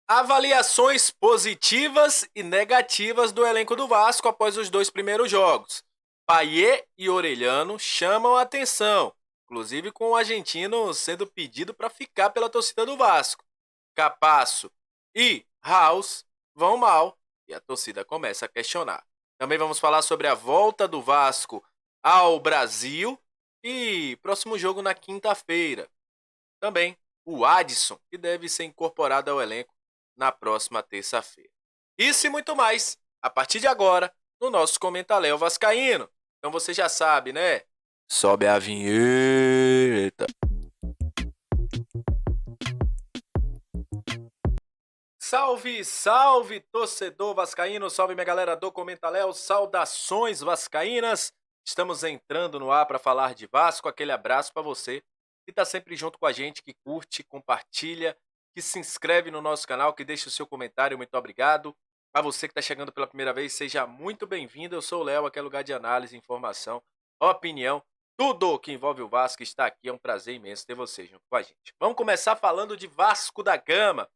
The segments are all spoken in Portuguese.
Avaliações positivas e negativas do elenco do Vasco após os dois primeiros jogos. Payet e Orelhano chamam a atenção, inclusive com o argentino sendo pedido para ficar pela torcida do Vasco. Capasso e House vão mal e a torcida começa a questionar. Também vamos falar sobre a volta do Vasco ao Brasil e próximo jogo na quinta-feira. Também o Adson, que deve ser incorporado ao elenco na próxima terça-feira. Isso e muito mais, a partir de agora, no nosso Comentaléu Vascaíno. Então você já sabe, né? Sobe a vinheta. Salve, salve, torcedor vascaíno, salve minha galera do Comentaléu, saudações vascaínas. Estamos entrando no ar para falar de Vasco, aquele abraço para você que está sempre junto com a gente, que curte, compartilha, que se inscreve no nosso canal, que deixa o seu comentário, muito obrigado. A você que está chegando pela primeira vez, seja muito bem-vindo. Eu sou o Léo, aqui é lugar de análise, informação, opinião, tudo que envolve o Vasco está aqui. É um prazer imenso ter você junto com a gente. Vamos começar falando de Vasco da Gama.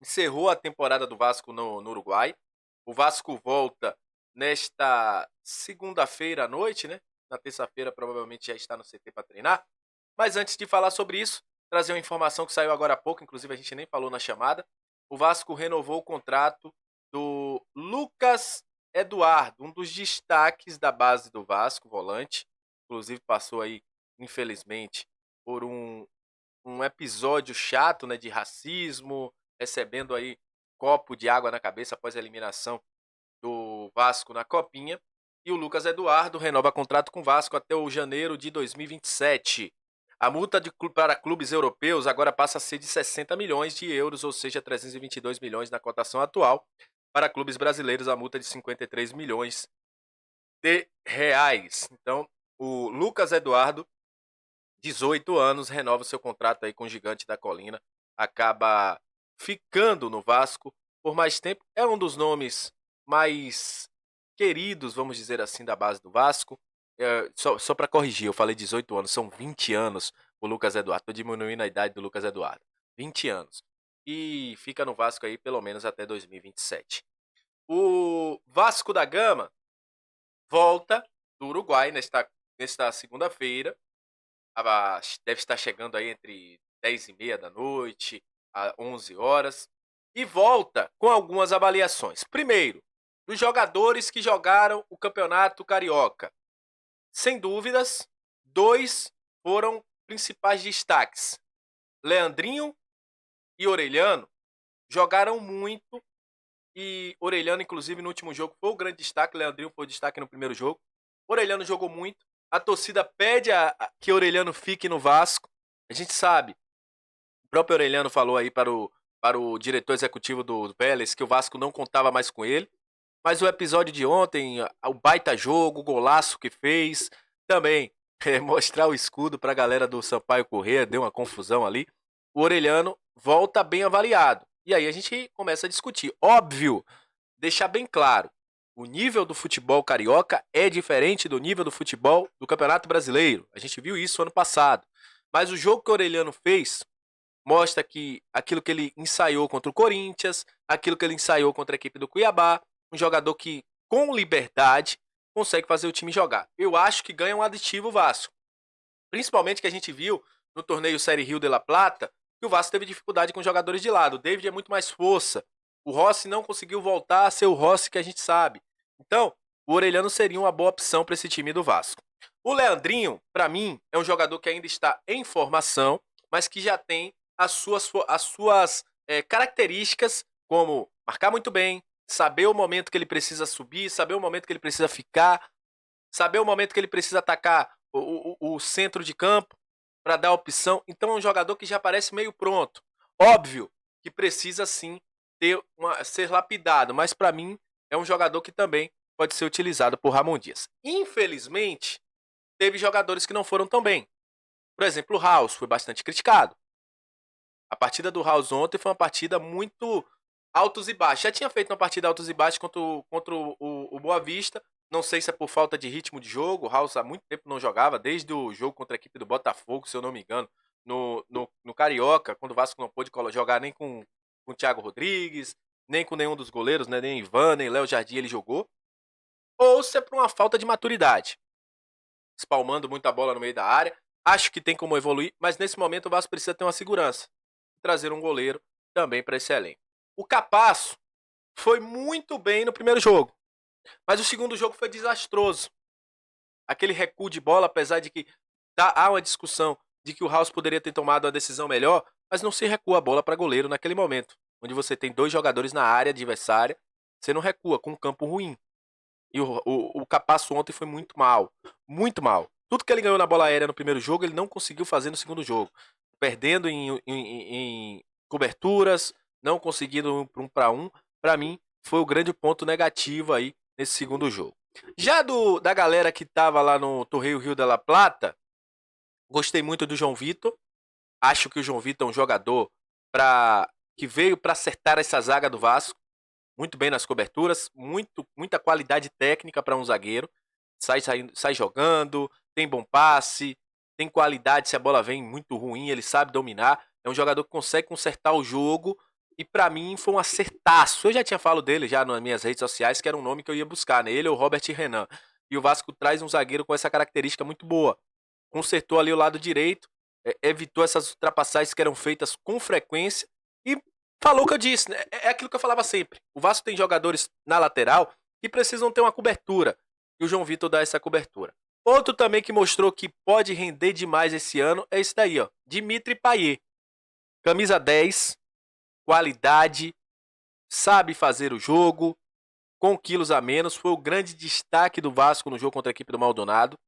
Encerrou a temporada do Vasco no Uruguai. O Vasco volta nesta segunda-feira à noite, né? Na terça-feira provavelmente já está no CT para treinar. Mas antes de falar sobre isso, trazer uma informação que saiu agora há pouco, inclusive a gente nem falou na chamada. O Vasco renovou o contrato do Lucas Eduardo, um dos destaques da base do Vasco, volante. Inclusive passou aí, infelizmente, por um episódio chato, né, de racismo, recebendo aí copo de água na cabeça após a eliminação do Vasco na Copinha. E o Lucas Eduardo renova contrato com o Vasco até o janeiro de 2027. A multa para clubes europeus agora passa a ser de 60 milhões de euros, ou seja, 322 milhões na cotação atual. Para clubes brasileiros, a multa é de 53 milhões de reais. Então, o Lucas Eduardo, 18 anos, renova seu contrato aí com o Gigante da Colina. Acaba ficando no Vasco por mais tempo. É um dos nomes mais queridos, vamos dizer assim, da base do Vasco. Só para corrigir, eu falei 18 anos, são 20 anos o Lucas Eduardo. Estou diminuindo a idade do Lucas Eduardo. 20 anos. E fica no Vasco aí pelo menos até 2027. O Vasco da Gama volta do Uruguai nesta segunda-feira. Deve estar chegando aí entre 10h30 da noite a 11 horas. E volta com algumas avaliações. Primeiro, dos jogadores que jogaram o Campeonato Carioca. Sem dúvidas, dois foram principais destaques. Leandrinho e Orelhano jogaram muito. E Orelhano, inclusive, no último jogo foi o grande destaque. Leandrinho foi o destaque no primeiro jogo. Orelhano jogou muito. A torcida pede que Orelhano fique no Vasco. A gente sabe. O próprio Orelhano falou aí para o diretor executivo do Vélez que o Vasco não contava mais com ele. Mas o episódio de ontem, o baita jogo, o golaço que fez, também mostrar o escudo para a galera do Sampaio Corrêa, deu uma confusão ali. O Orelhano volta bem avaliado. E aí a gente começa a discutir. Óbvio, deixar bem claro, o nível do futebol carioca é diferente do nível do futebol do Campeonato Brasileiro. A gente viu isso ano passado. Mas o jogo que o Orelhano fez mostra que aquilo que ele ensaiou contra o Corinthians, aquilo que ele ensaiou contra a equipe do Cuiabá, um jogador que, com liberdade, consegue fazer o time jogar. Eu acho que ganha um aditivo o Vasco. Principalmente que a gente viu no torneio Série Rio de La Plata, que o Vasco teve dificuldade com os jogadores de lado. O David é muito mais força. O Rossi não conseguiu voltar a ser o Rossi que a gente sabe. Então, o Orelhano seria uma boa opção para esse time do Vasco. O Leandrinho, para mim, é um jogador que ainda está em formação, mas que já tem as suas características, como marcar muito bem, saber o momento que ele precisa subir, saber o momento que ele precisa ficar, saber o momento que ele precisa atacar o centro de campo para dar opção. Então é um jogador que já parece meio pronto. Óbvio que precisa sim ser lapidado, mas para mim é um jogador que também pode ser utilizado por Ramon Dias. Infelizmente, teve jogadores que não foram tão bem. Por exemplo, o House foi bastante criticado. A partida do House ontem foi uma partida muito altos e baixos. Já tinha feito uma partida altos e baixos contra o Boa Vista. Não sei se é por falta de ritmo de jogo. O House há muito tempo não jogava, desde o jogo contra a equipe do Botafogo, se eu não me engano, no Carioca, quando o Vasco não pôde jogar nem com com o Thiago Rodrigues, nem com nenhum dos goleiros, né? Nem Ivan, nem Léo Jardim ele jogou. Ou se é por uma falta de maturidade. Espalmando muita bola no meio da área. Acho que tem como evoluir, mas nesse momento o Vasco precisa ter uma segurança. Trazer um goleiro também para esse elenco. O Capasso foi muito bem no primeiro jogo, mas o segundo jogo foi desastroso. Aquele recuo de bola, apesar de que há uma discussão de que o House poderia ter tomado uma decisão melhor, mas não se recua a bola para goleiro naquele momento, onde você tem 2 jogadores na área adversária, você não recua com um campo ruim. E o Capasso ontem foi muito mal, muito mal. Tudo que ele ganhou na bola aérea no primeiro jogo, ele não conseguiu fazer no segundo jogo. Perdendo em coberturas, não conseguindo um para um. Para mim, foi o grande ponto negativo aí nesse segundo jogo. Já da galera que tava lá no Torneio Rio de la Plata, gostei muito do João Vitor. Acho que o João Vitor é um jogador que veio para acertar essa zaga do Vasco. Muito bem nas coberturas, muita qualidade técnica para um zagueiro. Sai jogando, tem bom passe, tem qualidade. Se a bola vem muito ruim, ele sabe dominar. É um jogador que consegue consertar o jogo. E para mim foi um acertaço. Eu já tinha falado dele já nas minhas redes sociais, que era um nome que eu ia buscar, né? Ele ou o Robert Renan. E o Vasco traz um zagueiro com essa característica muito boa. Consertou ali o lado direito, evitou essas ultrapassagens que eram feitas com frequência e falou o que eu disse, né? É aquilo que eu falava sempre. O Vasco tem jogadores na lateral que precisam ter uma cobertura. E o João Vitor dá essa cobertura. Outro também que mostrou que pode render demais esse ano é esse daí, ó. Dimitri Payet. Camisa 10, qualidade, sabe fazer o jogo, com quilos a menos. Foi o grande destaque do Vasco no jogo contra a equipe do Maldonado.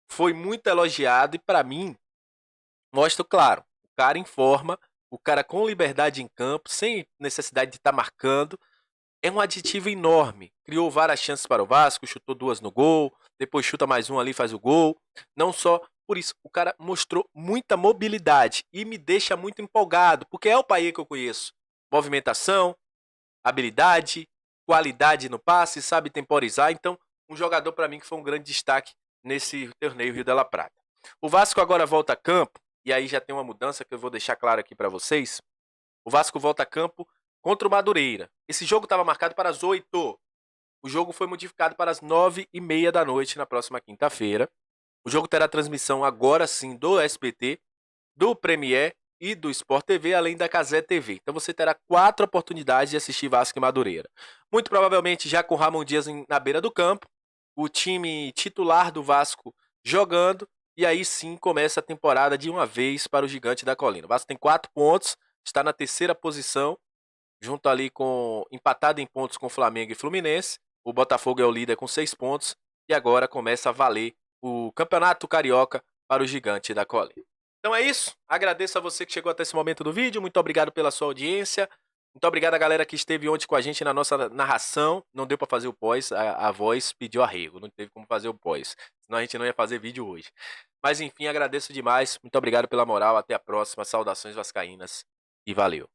Foi muito elogiado e para mim mostra, claro, o cara em forma, o cara com liberdade em campo, sem necessidade de estar marcando. É um aditivo enorme. Criou várias chances para o Vasco, chutou 2 no gol, depois chuta mais um ali e faz o gol. Não só por isso, o cara mostrou muita mobilidade e me deixa muito empolgado, porque é o Payet que eu conheço. Movimentação, habilidade, qualidade no passe, sabe temporizar. Então, um jogador para mim que foi um grande destaque nesse torneio Rio de la Prata. O Vasco agora volta a campo, e aí já tem uma mudança que eu vou deixar claro aqui para vocês. O Vasco volta a campo contra o Madureira. Esse jogo estava marcado para as 8. O jogo foi modificado para as 9h30 da noite na próxima quinta-feira. O jogo terá transmissão agora sim do SBT, do Premier e do Sport TV, além da Cazé TV. Então você terá 4 oportunidades de assistir Vasco e Madureira. Muito provavelmente já com Ramon Dias na beira do campo, o time titular do Vasco jogando, e aí sim começa a temporada de uma vez para o Gigante da Colina. O Vasco tem 4 pontos, está na 3ª posição, junto ali empatado em pontos com Flamengo e Fluminense. O Botafogo é o líder com 6 pontos e agora começa a valer o Campeonato Carioca para o Gigante da Colina. Então é isso, agradeço a você que chegou até esse momento do vídeo, muito obrigado pela sua audiência, muito obrigado a galera que esteve ontem com a gente na nossa narração. Não deu para fazer o pós, a voz pediu arrego, não teve como fazer o pós, senão a gente não ia fazer vídeo hoje. Mas enfim, agradeço demais, muito obrigado pela moral, até a próxima, saudações vascaínas e valeu.